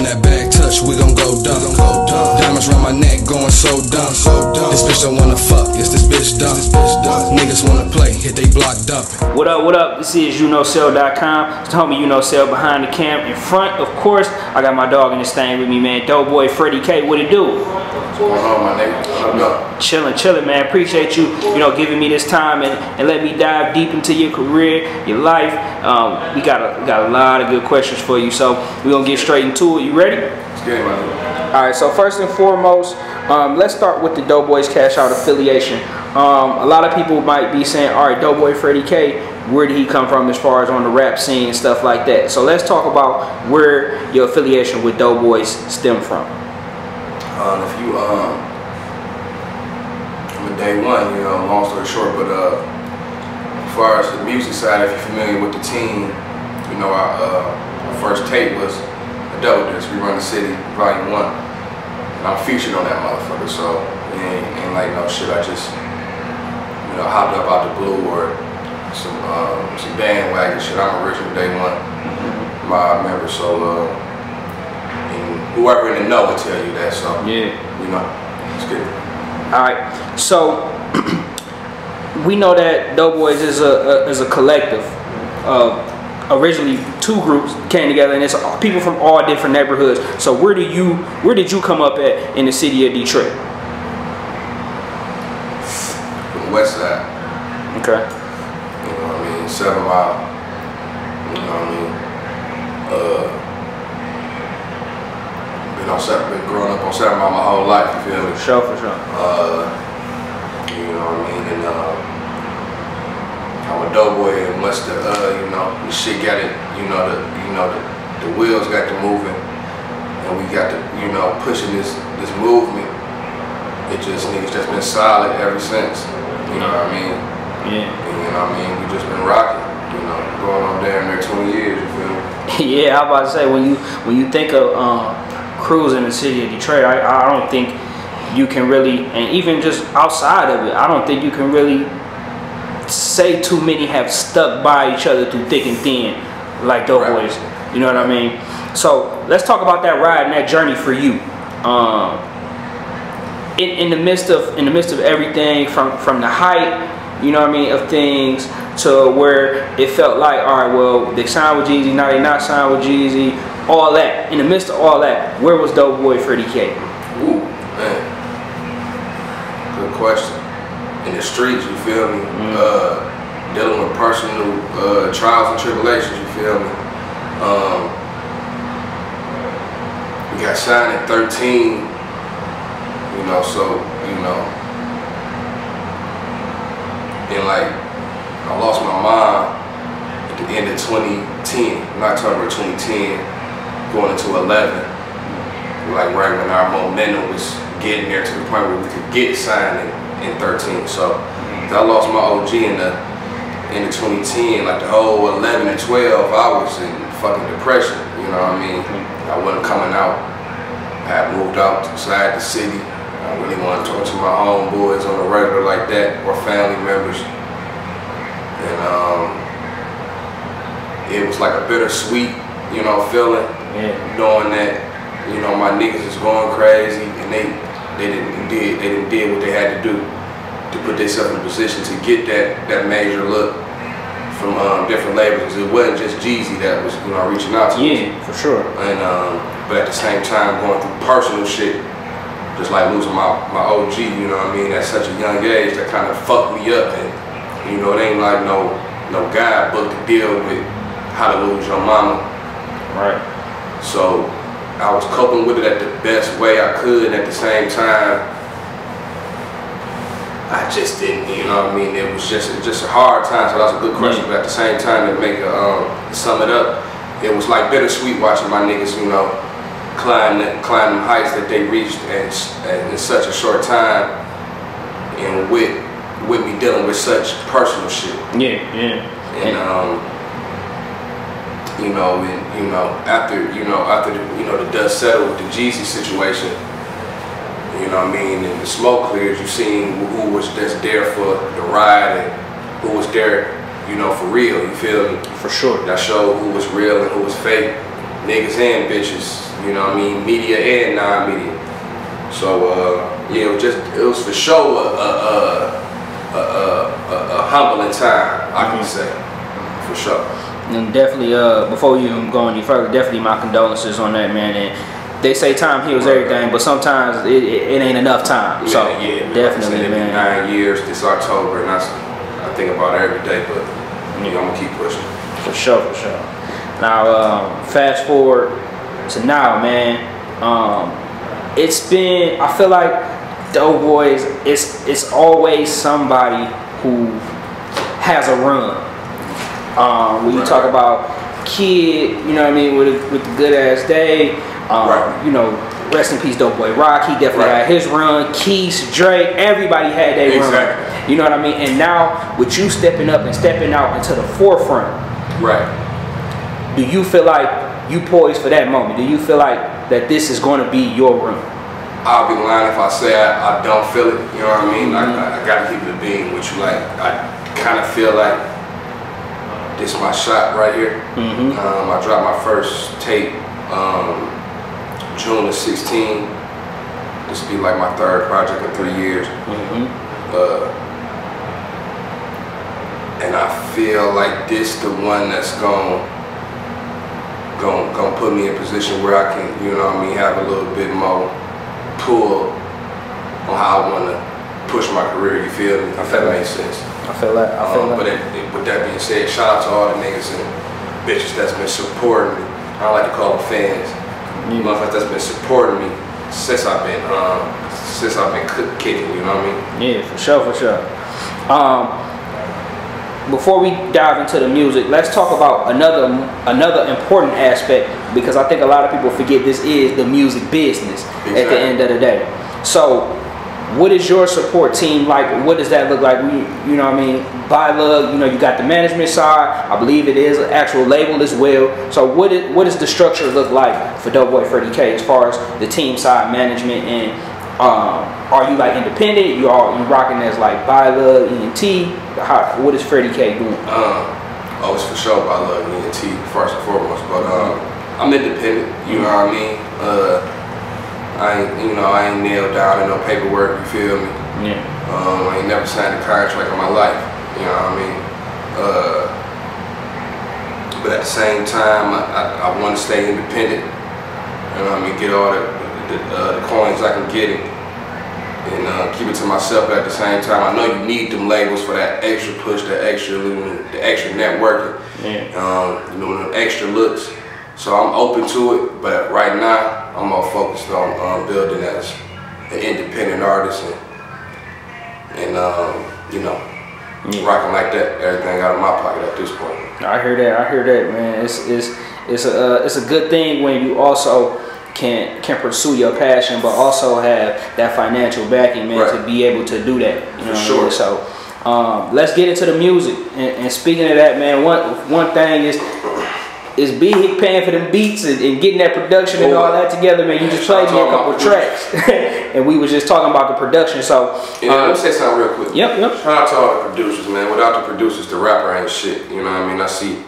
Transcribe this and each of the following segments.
that bag touch, we gon' go dumb. Diamonds round my neck, going so dumb. This bitch don't wanna fuck, yes, this bitch dumb. Niggas wanna play, hit they block dumping. What up, what up? This is Uknowcell.com. It's the homie Uknowcell behind the cam. In front, of course, I got my dog in this thing with me, man. Doughboy Freddy K, what it do? What's going on, my nigga? Chillin', man. Appreciate you, giving me this time and let me dive deep into your career, your life. We got a lot of good questions for you, so we're gonna get straight into it. You ready? Let's get it, my nigga. All right. So first and foremost, let's start with the Doughboyz Cashout affiliation. A lot of people might be saying, all right, Doughboy Freddy K, where did he come from as far as on the rap scene and stuff like that? So let's talk about where your affiliation with Doughboyz stem from. If you, I'm a day one, long story short, but as far as the music side, if you're familiar with the team, our first tape was a double disc, We Run the City, Volume 1. And I'm featured on that motherfucker, so it ain't like no shit, I just, hopped up out the blue or some bandwagon shit. I'm original day one, my member, so whoever in the know will tell you that, so yeah, it's good. All right, so we know that Doughboyz is a collective. Originally, two groups came together, and it's people from all different neighborhoods. So where did you come up at in the city of Detroit? From the west side. Okay. 7 Mile. Been growing up on 7 Mile my whole life, you feel me? For sure. And I'm a doughboy, and once the shit got it, the wheels got to moving, and we got to pushing this movement. Niggas just been solid ever since. You know what I mean? Yeah. We just been rocking. Going on damn near 20 years. You feel me? Yeah, I was about to say, when you think of crews in the city of Detroit, I don't think you can really, and even just outside of it, I don't think you can really say too many have stuck by each other through thick and thin like Doughboyz. You know what I mean? So let's talk about that ride and that journey for you. In the midst of everything, from the height, of things, to where it felt like, all right, well, they signed with Jeezy, now they not signed with Jeezy, all that. In the midst of all that, where was Doughboy Freddy K? Ooh, man. Good question. In the streets, you feel me? Dealing with personal trials and tribulations, you feel me? We got signed at 13, and like, I lost my mom at the end of 2010, in October of 2010, going into 11. Like right when our momentum was getting there to the point where we could get signed in 13. So I lost my OG in the 2010, like the whole 11 and 12, I was in fucking depression, you know what I mean? I wasn't coming out. I had moved out outside the city. I really wanted to talk to my homeboys on a regular like that, or family members. And it was like a bittersweet, feeling, knowing that, my niggas is going crazy, and they didn't did what they had to do to put themselves in a position to get that major look from different labels. It wasn't just Jeezy that was reaching out to us. Yeah, for sure. And but at the same time going through personal shit, just like losing my OG, at such a young age, that kind of fucked me up. And it ain't like no guidebook to deal with how to lose your mama. Right. So I was coping with it at the best way I could, and at the same time, I just didn't, it was just a hard time. So that was a good question, but at the same time, to sum it up, it was like bittersweet watching my niggas, climb them heights that they reached in such a short time, and with me dealing with such personal shit. And after the dust settled with the Jeezy situation, and the smoke cleared, you seen who was just there for the ride and who was there, for real, you feel me? For sure. That showed who was real and who was fake. niggas and bitches, you know what I mean, media and non-media. So yeah, it was for sure a humbling time, I can say, for sure. And definitely, before we even go any further, definitely my condolences on that, man. And they say time heals everything, but sometimes it ain't enough time. So yeah, definitely, man. 9 years this October, and I think about it every day, but I'm gonna keep pushing. For sure, for sure. Now, fast forward to now, man. It's been, I feel like Doughboyz, it's always somebody who has a run. When you talk about Kid, you know what I mean, with the good ass day. You know, rest in peace, Doughboy Roc. He definitely had his run. Keith, Drake, everybody had their run. You know what I mean? And now with you stepping up and stepping out into the forefront, do you feel like you poised for that moment? Do you feel like that this is going to be your run? I'll be lying if I say I don't feel it. You know what I mean? I gotta keep it a being with you. Like, I kind of feel like this is my shot right here. I dropped my first tape June of 16. This will be like my third project in 3 years. And I feel like this the one that's gonna put me in a position where I can, you know what I mean, have a little bit more pull on how I want to push my career, you feel me? If that makes sense. I feel that. I feel that. But with that being said, shout out to all the niggas and bitches that's been supporting me. I don't like to call them fans. Motherfuckers that's been supporting me since I've been kicking, you know what I mean? Yeah, for sure, for sure. Before we dive into the music, let's talk about another important aspect, because I think a lot of people forget this is the music business at the end of the day. So, what is your support team like? What does that look like? You know what I mean? By love, you know, you got the management side. I believe it is an actual label as well. So what does the structure look like for Doughboy Freddy K as far as the team side, management, and are you like independent? You rocking as like by love, ENT? What is Freddy K doing? Oh, it's for sure by love, ENT first and foremost. But I'm independent. You know what I mean? I ain't nailed down in no paperwork, you feel me? I ain't never signed a contract in my life, you know what I mean? But at the same time, I want to stay independent, you know what I mean? Get all the coins I can get and keep it to myself, but at the same time, I know you need them labels for that extra push, the extra networking, you know, them extra looks. So I'm open to it, but right now, I'm more focused on building as an independent artist and you know, rocking like that, everything out of my pocket at this point. I hear that, man. It's a good thing when you also can pursue your passion, but also have that financial backing, man, to be able to do that. You know what I mean? So let's get into the music. And speaking of that, man, one thing is Big paying for them beats and getting that production and all that together, man. You just played me a couple of tracks, and we was just talking about the production. So let me say something real quick. Yep. Shout out to all the producers, man. Without the producers, the rapper ain't shit. You know what I mean? I see.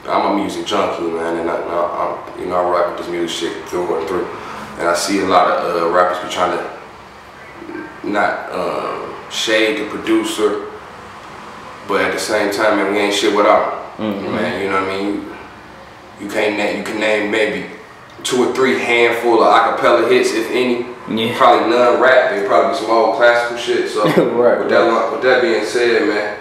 I'm a music junkie, man, and I rock with this music shit through and through. And I see a lot of rappers be trying to not shade the producer, but at the same time, man, we ain't shit without him. Man, you know what I mean? You can name maybe 2 or 3 handful of acapella hits, if any. Probably none rap. They probably some old classical shit. So with that being said, man,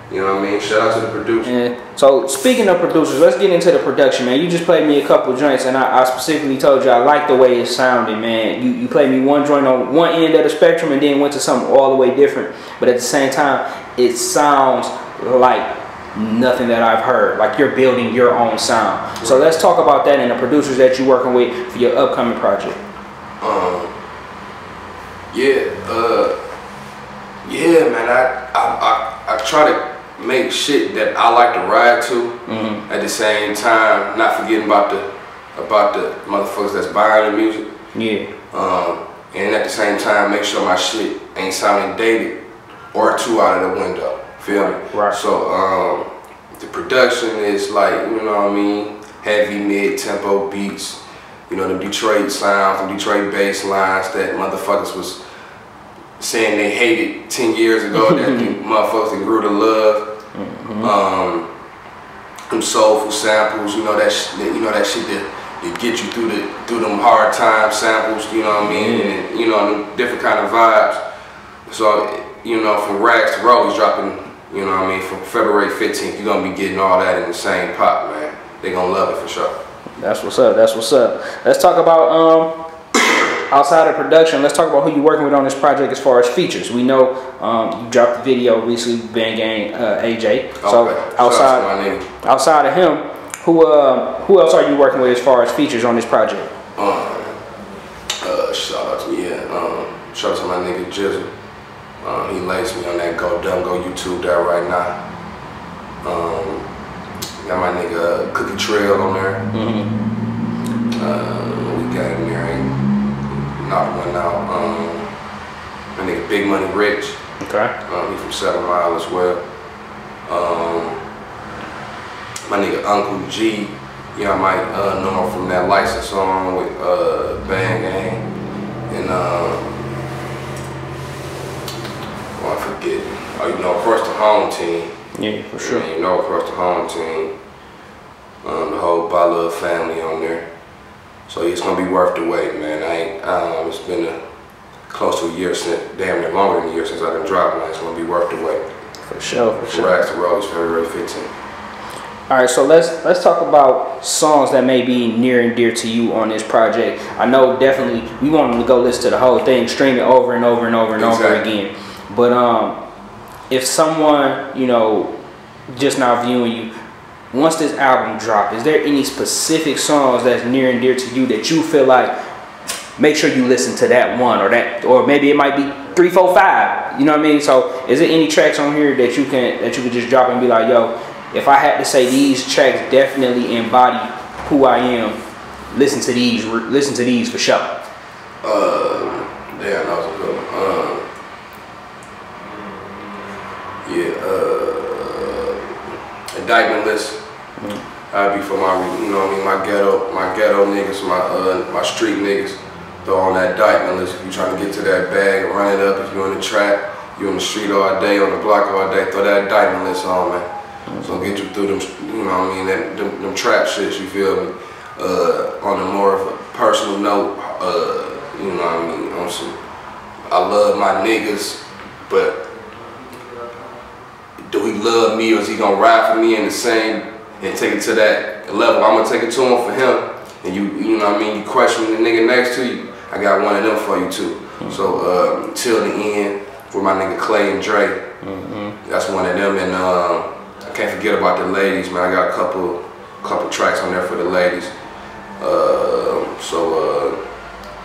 you know what I mean? Shout out to the producers. So speaking of producers, let's get into the production, man. You just played me a couple of joints, and I specifically told you I like the way it sounded, man. You played me one joint on one end of the spectrum and then went to something all the way different. But at the same time, it sounds like nothing that I've heard. Like you're building your own sound. So let's talk about that and the producers that you're working with for your upcoming project. Yeah, man. I try to make shit that I like to ride to. At the same time, not forgetting about the motherfuckers that's buying the music. And at the same time, make sure my shit ain't sounding dated or too out of the window. Feel me? So the production is like, you know what I mean, heavy mid-tempo beats. You know, the Detroit sounds, the Detroit bass lines that motherfuckers was saying they hated 10 years ago that the motherfuckers that grew to love. Them soulful samples, you know that shit that get you through them hard time samples, you know what I mean, and you know them different kind of vibes. So you know, from rags to Rollies dropping, you know what I mean, from February 15th, you're gonna be getting all that in the same pot, man. They gonna love it for sure. That's what's up. That's what's up. Let's talk about outside of production. Let's talk about who you're working with on this project as far as features. We know you dropped the video recently, Bang Gang AJ. So outside of him, who else are you working with as far as features on this project? Shout out to shout out to my nigga Jizzle. He lays me on that Go Dumb Go YouTube there right now. Got my nigga Cookie Trail on there. We got him there, knocked one out. My nigga Big Money Rich. Okay. He from 7 Mile as well. My nigga Uncle G. Y'all might know him from that license song with Bang Gang. And I forget. Oh, you know, across the home team. Yeah, for sure. You know, across the home team. The whole By Love family on there. So it's gonna be worth the wait, man. It's been close to a year since, damn near longer than a year since I done dropped, man. It's gonna be worth the wait. For sure, for sure. Rags to Rollies, February 15th. All right, so let's talk about songs that may be near and dear to you on this project. I know definitely we want them to go listen to the whole thing, stream it over and over and over and over again. But if someone, you know, just now viewing you, once this album drops, is there any specific songs that's near and dear to you that you feel like make sure you listen to that one or maybe it might be 3, 4, 5? You know what I mean? So is there any tracks on here that you could just drop and be like, yo, if I had to say these tracks definitely embody who I am, listen to these for sure. Yeah, that was a good one. Indictment list. I'd be for my, you know what I mean, my ghetto niggas, my street niggas. Throw on that indictment list if you trying to get to that bag, run it up. If you in the trap, you in the street all day, on the block all day, throw that indictment list on, man. So get you through them, you know what I mean, them trap shits, you feel me? On a more of a personal note, you know what I mean, on some, I love my niggas, but do he love me or is he gonna ride for me in the same, and take it to that level? I'm gonna take it to him for him, and you know what I mean, you question the nigga next to you, I got one of them for you too. So till the end, with my nigga Clay and Dre, that's one of them, and I can't forget about the ladies, man. I got a couple tracks on there for the ladies.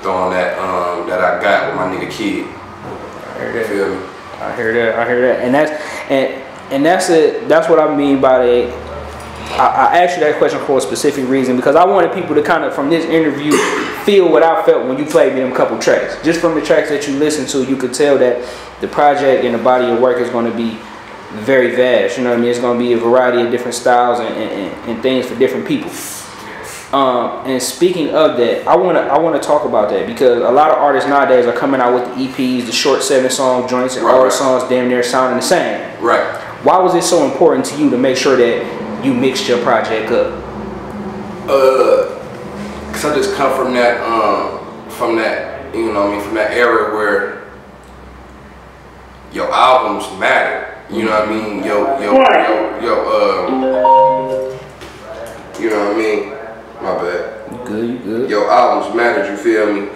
Throwing that that I got with my nigga Kid. I hear that. Feel me? I hear that. And that's what I mean by the. I asked you that question for a specific reason because I wanted people to kind of from this interview feel what I felt when you played me them couple tracks. Just from the tracks that you listened to, you could tell that the project and the body of work is going to be very vast. You know what I mean? It's going to be a variety of different styles and things for different people. And speaking of that, I want to talk about that because a lot of artists nowadays are coming out with the EPs, the short 7-song joints, and all the songs damn near sounding the same. Right. Why was it so important to you to make sure that you mixed your project up? Cause I just come from that, you know what I mean, from that era where your albums matter. You know what I mean? You know what I mean? My bad. You good, you good. Your albums mattered, you feel me?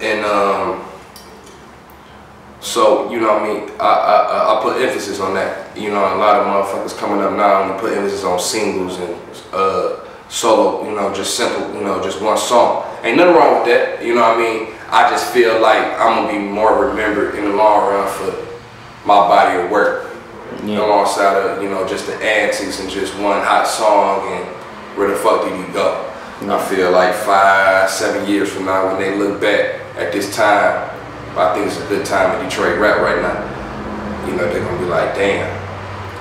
And so, you know what I mean, I put emphasis on that. You know, a lot of motherfuckers coming up now only put emphasis on singles and solo, you know, just simple, you know, just one song. Ain't nothing wrong with that, you know what I mean? I just feel like I'm gonna be more remembered in the long run for my body of work. Yeah. Alongside of, you know, just the antics and just one hot song and where the fuck did he go? Yeah. I feel like 5, 7 years from now when they look back at this time, I think it's a good time in Detroit rap right now. You know, they're gonna be like, damn,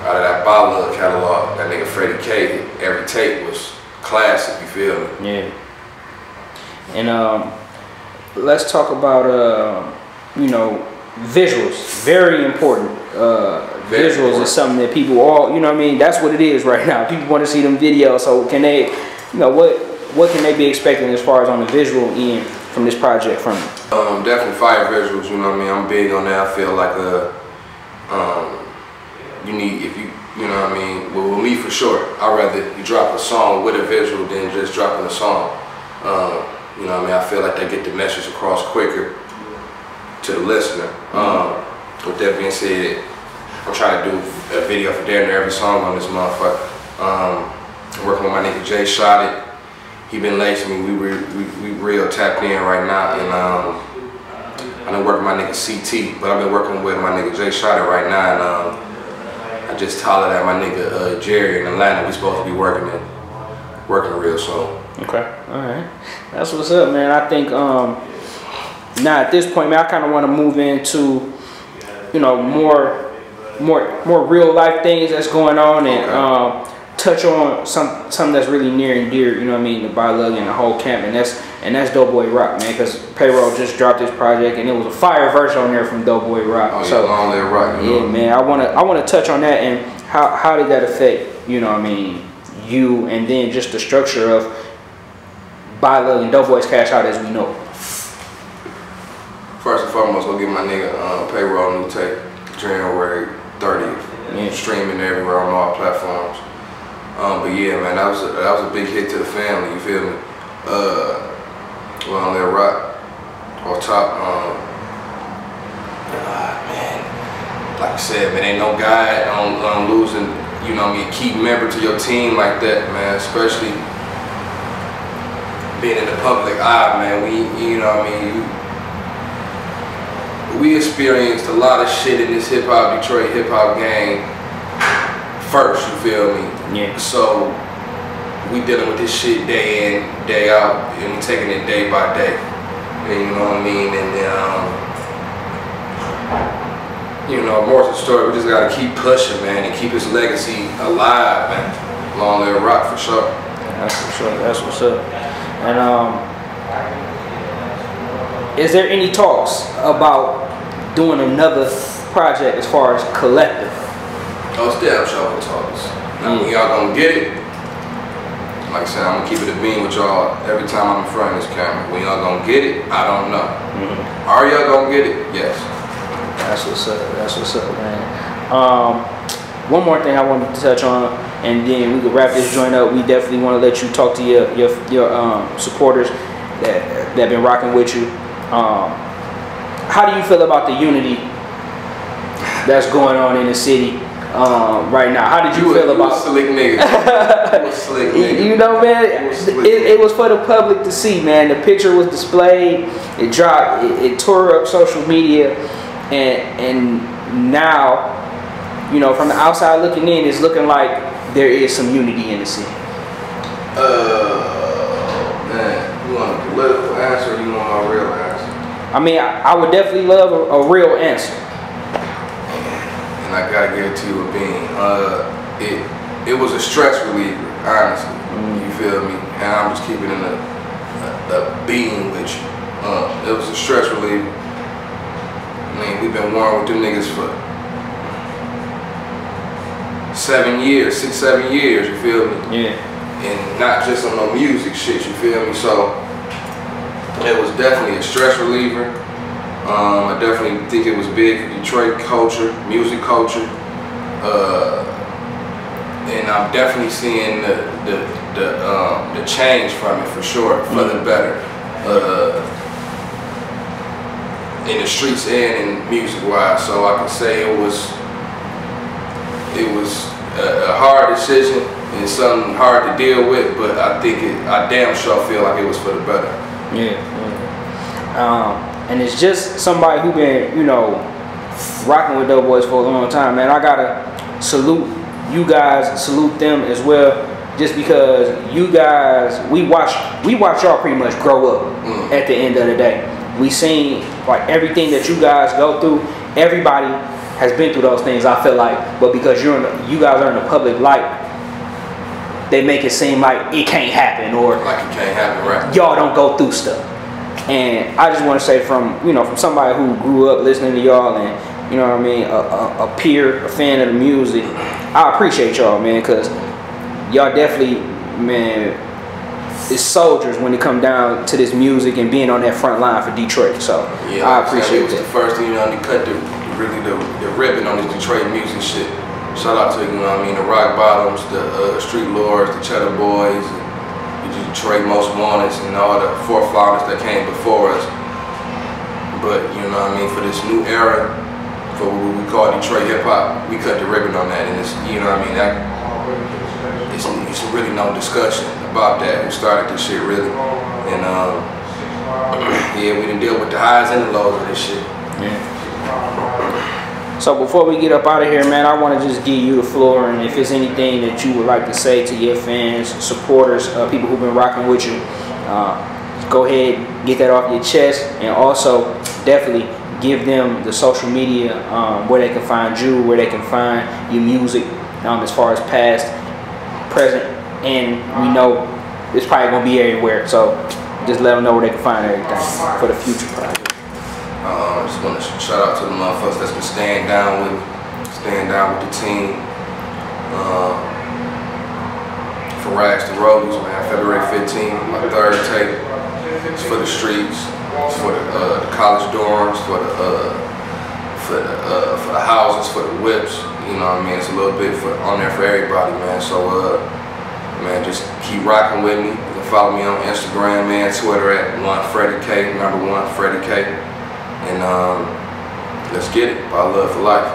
out of that By Love catalog, that nigga Freddy K, every tape was classic, you feel me? Yeah. And let's talk about you know, visuals. Very important. Visuals is something that people all, you know what I mean, that's what it is right now. People want to see them videos. So can they, you know, what can they be expecting as far as on the visual end from this project from you? Definitely fire visuals, you know what I mean? I'm big on that. I feel like you need, if you know what I mean, well, with me for sure, I'd rather you drop a song with a visual than just dropping a song. You know what I mean? I feel like they get the message across quicker to the listener. With that being said, I'm trying to do a video for damn near every song on this motherfucker. I'm working with my nigga Jay Shot It. He been lacing me. We real tapped in right now, and I've been working with my nigga CT, but I've been working with my nigga Jay Shot It right now, and I just hollered at my nigga Jerry in Atlanta. We supposed to be working real soon. Okay, all right, that's what's up, man. I think now at this point, man, I kind of want to move into, you know, more real life things that's going on, and touch on something that's really near and dear, you know what I mean, to Bylug and the whole camp, and that's Doughboy Roc, man, because Payroll just dropped this project and it was a fire verse on there from Doughboy Roc. Oh, so long live Roc, you know? Yeah, man, I wanna touch on that, and how did that affect, you know what I mean, you, and then just the structure of Bylug and Doughboyz Cashout as we know. First and foremost, go get my nigga Payroll new tape, January 30th. Yeah. Streaming everywhere on all platforms. But yeah, man, that was a big hit to the family. You feel me? Long live Roc on top. Man, like I said, man, ain't no guy on losing, you know what I mean, key member to your team like that, man. Especially being in the public eye, man. You know what I mean. We experienced a lot of shit in this Detroit hip hop game first, you feel me? Yeah. So we dealing with this shit day in, day out, and we taking it day by day. And you know what I mean? And you know, more to the story, we just gotta keep pushing, man, and keep his legacy alive, man. Long live Roc for sure. That's for sure. That's what's up. And is there any talks about doing another project as far as collective? Oh, it's damn sure talks. Now, when y'all gonna get it, like I said, I'm gonna keep it a beam with y'all every time I'm in front of this camera. When y'all gonna get it, I don't know. Are y'all gonna get it? Yes. That's what's up. That's what's up, man. One more thing I wanted to touch on, and then we could wrap this joint up. We definitely want to let you talk to your supporters that been rocking with you. How do you feel about the unity that's going on in the city right now? How did you feel about slick nigga? Slick nigga. You know, man, it was for the public to see, man. The picture was displayed, it dropped, it tore up social media, and now, you know, from the outside looking in, it's looking like there is some unity in the city. Man, you want a political answer or you want my real answer? I mean, I would definitely love a real answer. And I gotta give it to you a bean. It was a stress reliever, honestly. You feel me? And I'm just keeping it a bean with you. It was a stress reliever. I mean, we've been warring with them niggas for 7 years, 6, 7 years, you feel me? Yeah. And not just on no music shit, you feel me? So it was definitely a stress reliever. I definitely think it was big for Detroit culture, music culture. And I'm definitely seeing the change from it for sure, for the better. In the streets and in music wise. So I can say it was a hard decision and something hard to deal with, but I damn sure feel like it was for the better. Yeah. And it's just somebody who been, you know, rocking with Doughboyz for a long time, man. I gotta salute you guys, salute them as well, just because you guys, we watch y'all pretty much grow up. At the end of the day, we seen like everything that you guys go through. Everybody has been through those things, I feel like, but because you guys are in the public light, they make it seem like it can't happen, or like it can't happen, right? Y'all don't go through stuff. And I just want to say, from from somebody who grew up listening to y'all, and you know what I mean, a peer, a fan of the music, I appreciate y'all, man, because y'all definitely, man, is soldiers when it come down to this music and being on that front line for Detroit. So yeah, I appreciate it. It was the first thing, to cut the ribbon on this Detroit music shit. Shout out to, the Rock Bottoms, the Street Lords, the Cheddar Boys, the Detroit Most Wanteds, and all the forefathers that came before us. But, for this new era, for what we call Detroit hip hop, we cut the ribbon on that, and it's, it's really no discussion about that. We started this shit really, and yeah, we done deal with the highs and the lows of this shit. Yeah. So before we get up out of here, man, I want to just give you the floor, and if there's anything that you would like to say to your fans, supporters, people who've been rocking with you, go ahead, get that off your chest, and also definitely give them the social media where they can find you, where they can find your music, as far as past, present, and we know it's probably going to be everywhere, so just let them know where they can find everything for the future project. I just want to shout out to the motherfuckers that's been staying down with the team. For Rags to Rollies, man, February 15th, my third tape. It's for the streets, it's for the college dorms, for the houses, for the whips. It's a little bit on there for everybody, man. So, man, just keep rocking with me. You can follow me on Instagram, man, Twitter at Freddy K, #1 Freddy K. And let's get it. By love for life.